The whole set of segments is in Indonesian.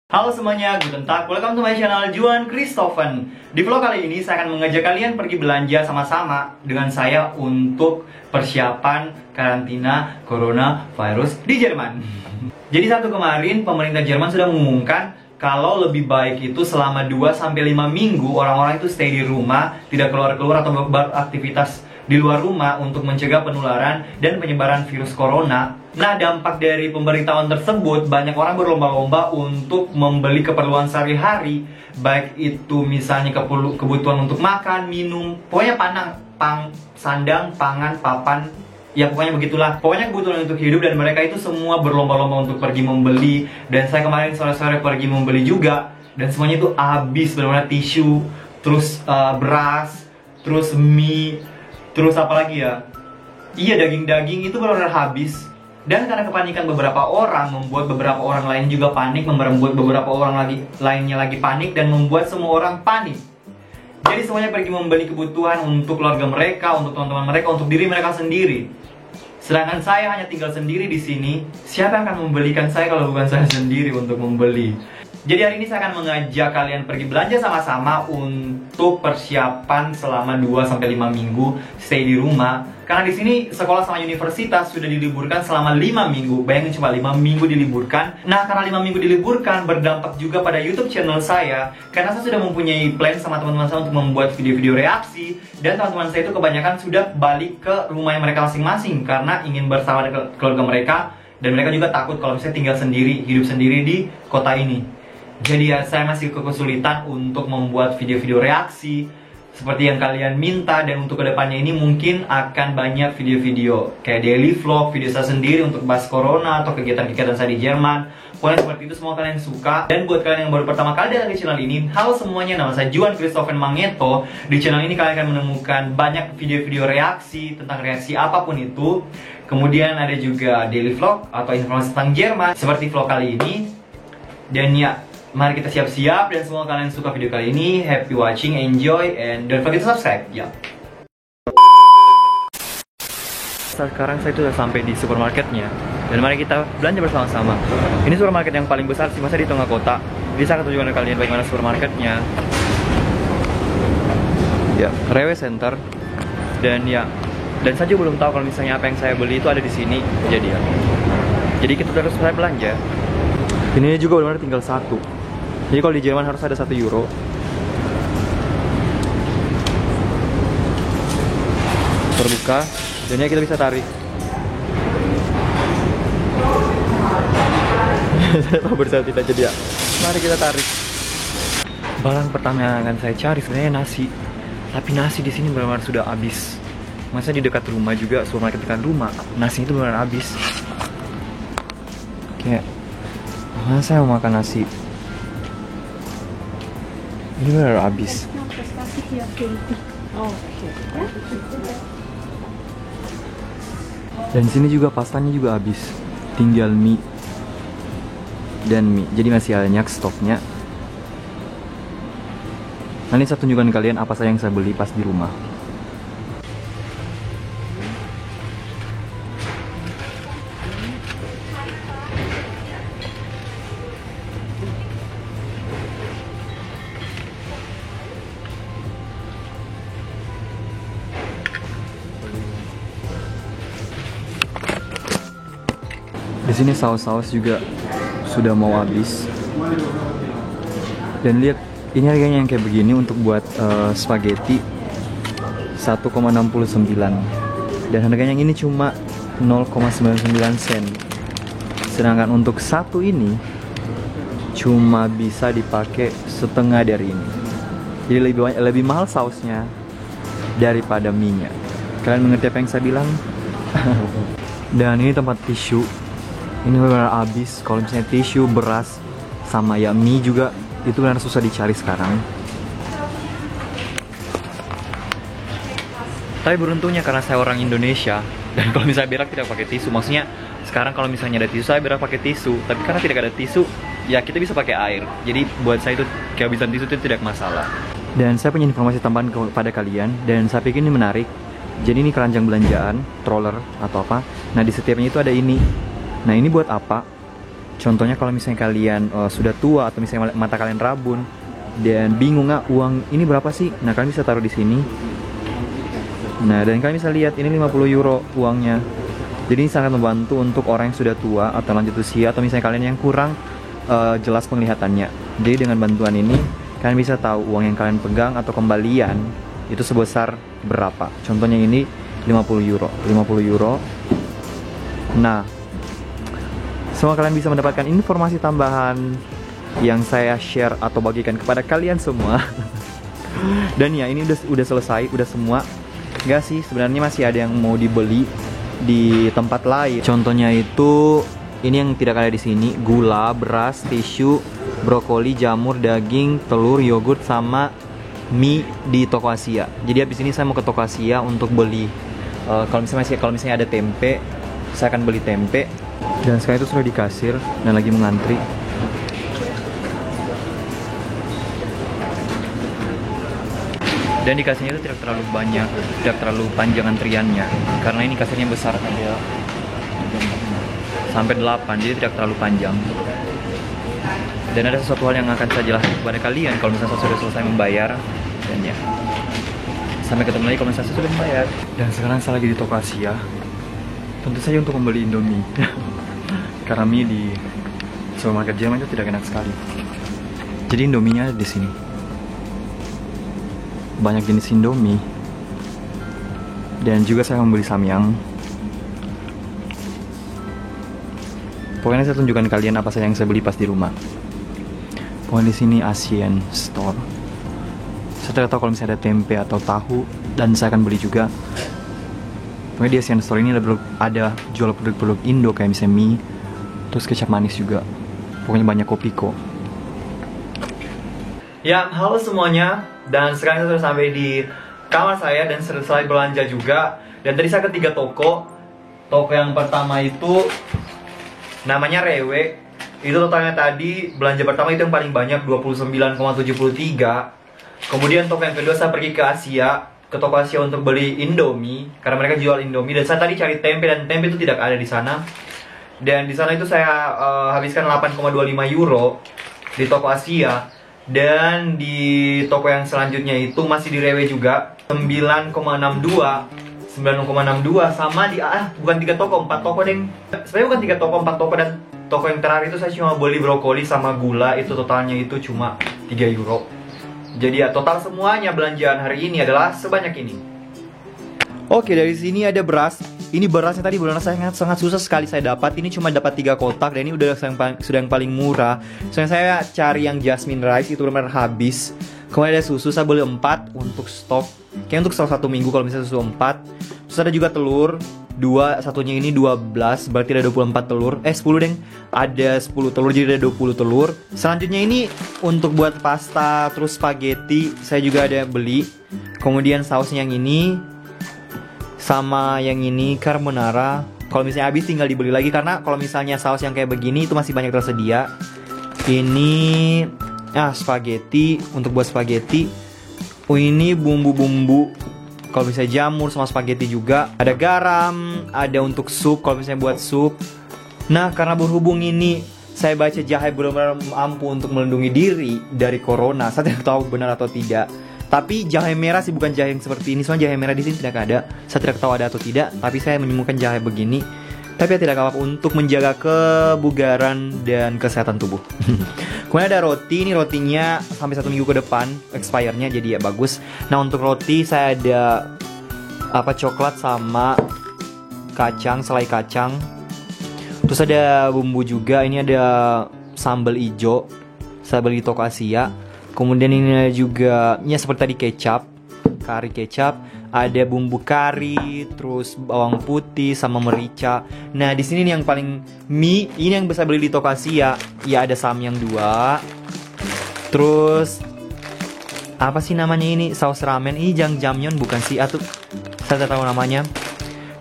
Halo semuanya, guten tag, welcome to my channel Juan Christophen. Di vlog kali ini saya akan mengajak kalian pergi belanja sama-sama dengan saya untuk persiapan karantina coronavirus di Jerman. Jadi Sabtu kemarin pemerintah Jerman sudah mengumumkan kalau lebih baik itu selama 2-5 minggu orang-orang itu stay di rumah, tidak keluar-keluar atau beraktivitas di luar rumah untuk mencegah penularan dan penyebaran virus corona. Nah, dampak dari pemberitahuan tersebut, banyak orang berlomba-lomba untuk membeli keperluan sehari-hari, baik itu misalnya kebutuhan untuk makan, minum, pokoknya sandang, pangan, papan, ya pokoknya begitulah. Pokoknya kebutuhan untuk hidup, dan mereka itu semua berlomba-lomba untuk pergi membeli. Dan saya kemarin sore-sore pergi membeli juga, dan semuanya itu habis, benar-benar tisu, terus beras, terus mie, terus apa lagi ya? Iya, daging-daging itu benar-benar habis. Dan karena kepanikan beberapa orang, membuat beberapa orang lain juga panik, membuat beberapa orang lainnya lagi panik, dan membuat semua orang panik. Jadi semuanya pergi membeli kebutuhan untuk keluarga mereka, untuk teman-teman mereka, untuk diri mereka sendiri. Sedangkan saya hanya tinggal sendiri di sini. Siapa yang akan membelikan saya kalau bukan saya sendiri untuk membeli? Jadi hari ini saya akan mengajak kalian pergi belanja sama-sama untuk persiapan selama 2-5 minggu stay di rumah. Karena di sini sekolah sama universitas sudah diliburkan selama 5 minggu. Bayangin, cuma 5 minggu diliburkan. Nah, karena 5 minggu diliburkan berdampak juga pada YouTube channel saya. Karena saya sudah mempunyai plan sama teman-teman saya untuk membuat video-video reaksi. Dan teman-teman saya itu kebanyakan sudah balik ke rumahnya mereka masing-masing karena ingin bersama dengan keluarga mereka. Dan mereka juga takut kalau misalnya tinggal sendiri, hidup sendiri di kota ini. Jadi ya, saya masih kesulitan untuk membuat video-video reaksi seperti yang kalian minta. Dan untuk kedepannya ini mungkin akan banyak video-video kayak daily vlog, video saya sendiri untuk bahas corona atau kegiatan-kegiatan saya di Jerman. Pokoknya seperti itu, semua kalian suka. Dan buat kalian yang baru pertama kali datang di channel ini, halo semuanya, nama saya Juan Christophen Mangeto. Di channel ini kalian akan menemukan banyak video-video reaksi tentang reaksi apapun itu. Kemudian ada juga daily vlog atau informasi tentang Jerman seperti vlog kali ini. Dan ya, mari kita siap-siap, dan semua kalian suka video kali ini. Happy watching, enjoy, and don't forget to subscribe ya. Sekarang saya sudah sampai di supermarketnya, dan mari kita belanja bersama-sama. Ini supermarket yang paling besar sih, masa di tengah kota. Jadi saya akan tunjukkan ke kalian bagaimana supermarketnya. Ya, Rewe Center. Dan ya, dan saya juga belum tahu kalau misalnya apa yang saya beli itu ada di sini. Jadi kita terus belanja. Ini juga benar-benar tinggal satu. Jadi kalau di Jerman harus ada 1 euro. Terbuka, dan ya kita bisa tarik. Saya berusaha tidak jadi ya. Mari kita tarik. Barang pertama yang akan saya cari sebenarnya nasi. Tapi nasi di sini benar-benar sudah habis. Masa di dekat rumah juga, supermarket dekat rumah, nasi itu benar-benar habis. Kayak, mana saya mau makan nasi? Ini benar habis. Dan sini juga pastanya juga habis. Tinggal mie dan mie. Jadi masih banyak stoknya. Nanti saya tunjukkan kalian apa saja yang saya beli pas di rumah. Di sini saus-saus juga sudah mau habis. Dan lihat, ini harganya yang kayak begini untuk buat spaghetti 1,69. Dan harganya yang ini cuma 0,99 sen. Sedangkan untuk satu ini cuma bisa dipakai setengah dari ini. Jadi lebih mahal sausnya daripada mie-nya. Kalian mengerti apa yang saya bilang? Dan ini tempat tisu. Ini benar-benar habis. Kalau misalnya tisu, beras, sama ya mie juga, itu benar susah dicari sekarang. Tapi beruntungnya karena saya orang Indonesia, dan kalau misalnya berak tidak pakai tisu. Maksudnya sekarang kalau misalnya ada tisu, saya berak pakai tisu. Tapi karena tidak ada tisu, ya kita bisa pakai air. Jadi buat saya itu kehabisan tisu itu tidak masalah. Dan saya punya informasi tambahan kepada kalian, dan saya pikir ini menarik. Jadi ini keranjang belanjaan, stroller atau apa. Nah, di setiapnya itu ada ini. Nah, ini buat apa? Contohnya kalau misalnya kalian sudah tua atau misalnya mata kalian rabun dan bingung nggak uang ini berapa sih? Nah, kalian bisa taruh di sini. Nah, dan kalian bisa lihat ini 50 euro uangnya. Jadi ini sangat membantu untuk orang yang sudah tua atau lanjut usia atau misalnya kalian yang kurang jelas penglihatannya. Jadi dengan bantuan ini kalian bisa tahu uang yang kalian pegang atau kembalian itu sebesar berapa. Contohnya ini 50 euro. 50 euro. Nah, semua kalian bisa mendapatkan informasi tambahan yang saya share atau bagikan kepada kalian semua. Dan ya, ini udah selesai, udah semua. Enggak sih, sebenarnya masih ada yang mau dibeli di tempat lain. Contohnya itu ini yang tidak ada di sini: gula, beras, tisu, brokoli, jamur, daging, telur, yogurt, sama mie di toko Asia. Jadi habis ini saya mau ke toko Asia untuk beli kalau misalnya ada tempe, saya akan beli tempe. Dan sekarang itu sudah di kasir dan lagi mengantri. Dan di kasirnya itu tidak terlalu banyak, tidak terlalu panjang antriannya, karena ini kasirnya besar, ada sampai 8, jadi tidak terlalu panjang. Dan ada sesuatu hal yang akan saya jelaskan kepada kalian kalau misalnya saya sudah selesai membayar. Dan ya, sampai ketemu lagi kalau misalnya saya sudah membayar. Dan sekarang saya lagi di toko Asia, tentu saja untuk membeli Indomie. Karena mie di supermarket Jerman itu tidak enak sekali. Jadi Indominya ada di sini. Banyak jenis Indomie. Dan juga saya membeli samyang. Pokoknya saya tunjukkan kalian apa saja yang saya beli pas di rumah. Pokoknya di sini Asian Store. Saya tidak tahu kalau misalnya ada tempe atau tahu, dan saya akan beli juga. Pokoknya di Asian Store ini ada jual produk-produk Indo kayak misalnya mie, terus kecap manis juga. Pokoknya banyak Kopiko. Ya, halo semuanya. Dan sekarang saya sudah sampai di kamar saya dan selesai belanja juga. Dan tadi saya ke 3 toko. Toko yang pertama itu namanya Rewe. Itu totalnya tadi belanja pertama itu yang paling banyak 29,73. Kemudian toko yang kedua saya pergi ke Asia, ke toko Asia untuk beli Indomie karena mereka jual Indomie. Dan saya tadi cari tempe dan tempe itu tidak ada di sana. Dan di sana itu saya habiskan 8,25 euro di toko Asia. Dan di toko yang selanjutnya itu masih di Rewe juga 9,62 sama di bukan 3 toko, 4 toko deng. Sebenarnya bukan 3 toko, 4 toko. Dan toko yang terakhir itu saya cuma beli brokoli sama gula, itu totalnya itu cuma 3 euro. Jadi ya total semuanya belanjaan hari ini adalah sebanyak ini. Oke, dari sini ada beras. Ini berasnya tadi benar-benar sangat susah sekali saya dapat. Ini cuma dapat 3 kotak dan ini sudah yang paling murah. Soalnya saya cari yang jasmine rice itu benar-benar habis. Kemudian ada susu, saya beli 4 untuk stok. Kayak untuk salah 1 minggu kalau misalnya susu 4. Terus ada juga telur 2, satunya ini 12, berarti ada 24 telur. 10 deng. Ada 10 telur, jadi ada 20 telur. Selanjutnya ini untuk buat pasta, terus spaghetti, saya juga ada beli. Kemudian sausnya yang ini sama yang ini carbonara. Kalau misalnya habis tinggal dibeli lagi, karena kalau misalnya saus yang kayak begini itu masih banyak tersedia. Ini spaghetti, untuk buat spaghetti. Ini bumbu-bumbu, kalau misalnya jamur sama spaghetti juga. Ada garam, ada untuk sup kalau misalnya buat sup. Nah, karena berhubung ini saya baca jahe benar-benar mampu untuk melindungi diri dari corona. Saya tidak tahu benar atau tidak. Tapi jahe merah sih, bukan jahe yang seperti ini. Soalnya jahe merah di sini tidak ada. Saya tidak tahu ada atau tidak. Tapi saya menemukan jahe begini. Tapi ya tidak apa-apa untuk menjaga kebugaran dan kesehatan tubuh. Kemudian ada roti. Ini rotinya sampai 1 minggu ke depan expire-nya, jadi ya bagus. Nah, untuk roti saya ada coklat sama kacang, selai kacang. Terus ada bumbu juga. Ini ada sambal hijau. Saya beli di toko Asia. Kemudian ini ada juga seperti tadi kecap, kari kecap, ada bumbu kari, terus bawang putih sama merica. Nah, di sini nih yang paling mie, ini yang bisa beli di toko Asia. Ya, ada samyang 2. Terus apa sih namanya ini? Saus ramen. Ini jjajangmyeon bukan sih? Atau saya tidak tahu namanya.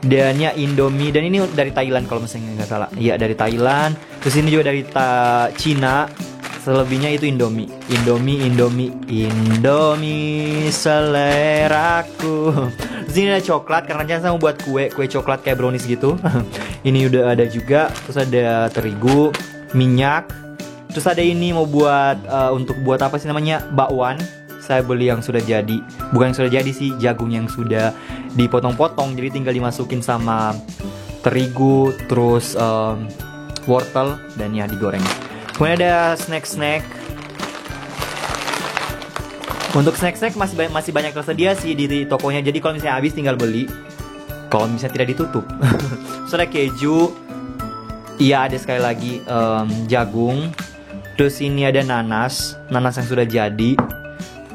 Dan ya Indomie, dan ini dari Thailand kalau misalnya nggak salah. Iya, dari Thailand. Terus ini juga dari Cina. Selebihnya itu Indomie seleraku. Terus ini ada coklat, karena saya mau buat kue coklat kayak brownies gitu. Ini udah ada juga. Terus ada terigu. minyak. Terus ada ini mau buat untuk buat apa sih namanya, bakwan. Saya beli yang sudah jadi, bukan yang sudah jadi sih, jagung yang sudah dipotong-potong, jadi tinggal dimasukin sama terigu, terus wortel, dan ya digoreng. Kemudian ada snack-snack. Untuk snack-snack masih banyak tersedia sih di tokonya, jadi kalau misalnya habis tinggal beli. Kalau misalnya tidak ditutup. Terus ada keju. Iya, ada sekali lagi jagung. Terus ini ada nanas yang sudah jadi.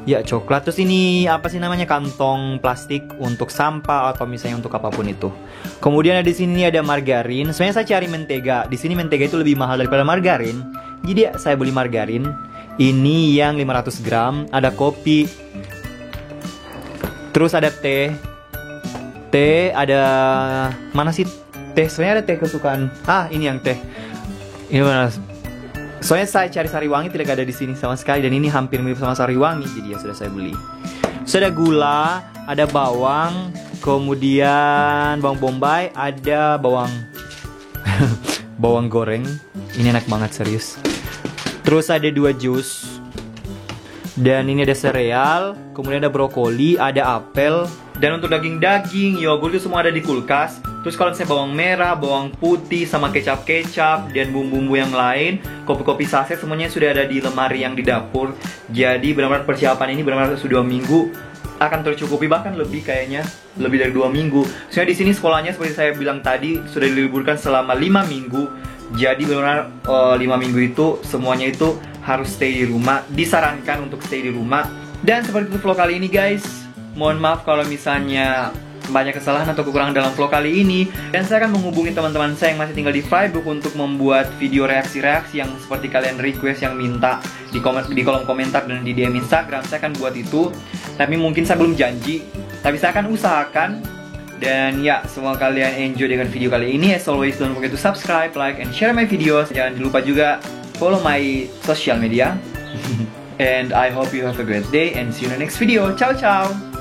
Ya, coklat. Terus ini apa sih namanya, kantong plastik untuk sampah atau misalnya untuk apapun itu. Kemudian di sini ada margarin. Sebenarnya saya cari mentega. Di sini mentega itu lebih mahal daripada margarin. Jadi saya beli margarin. Ini yang 500 gram. Ada kopi. Terus ada teh. Ada mana sih teh? Sebenarnya ada teh kesukaan. Ini yang teh. Ini mana? Soalnya saya cari sariwangi tidak ada di sini sama sekali, dan ini hampir mirip sama sariwangi, jadi ya sudah saya beli. Terus ada gula, ada bawang, kemudian bawang bombay, ada bawang bawang goreng. Ini enak banget serius. Terus ada 2 jus. Dan ini ada sereal, kemudian ada brokoli, ada apel. Dan untuk daging-daging, yogurt itu semua ada di kulkas. Terus kalau misalnya bawang merah, bawang putih, sama kecap-kecap, dan bumbu-bumbu yang lain, kopi-kopi saset, semuanya sudah ada di lemari yang di dapur. Jadi benar-benar persiapan ini benar-benar sudah 2 minggu akan tercukupi, bahkan lebih kayaknya, lebih dari 2 minggu. Soalnya di sini sekolahnya seperti saya bilang tadi sudah diliburkan selama 5 minggu. Jadi benar-benar 5 minggu itu semuanya itu harus stay di rumah, disarankan untuk stay di rumah. Dan seperti itu vlog kali ini guys. Mohon maaf kalau misalnya banyak kesalahan atau kekurangan dalam vlog kali ini. Dan saya akan menghubungi teman-teman saya yang masih tinggal di Freiburg untuk membuat video reaksi-reaksi yang seperti kalian request, yang minta di kolom komentar dan di DM Instagram. Saya akan buat itu. Tapi mungkin saya belum janji, tapi saya akan usahakan. Dan ya, semoga kalian enjoy dengan video kali ini. As always, don't forget to subscribe, like, and share my videos. Jangan lupa juga follow my social media. And I hope you have a great day and see you in the next video. Ciao ciao.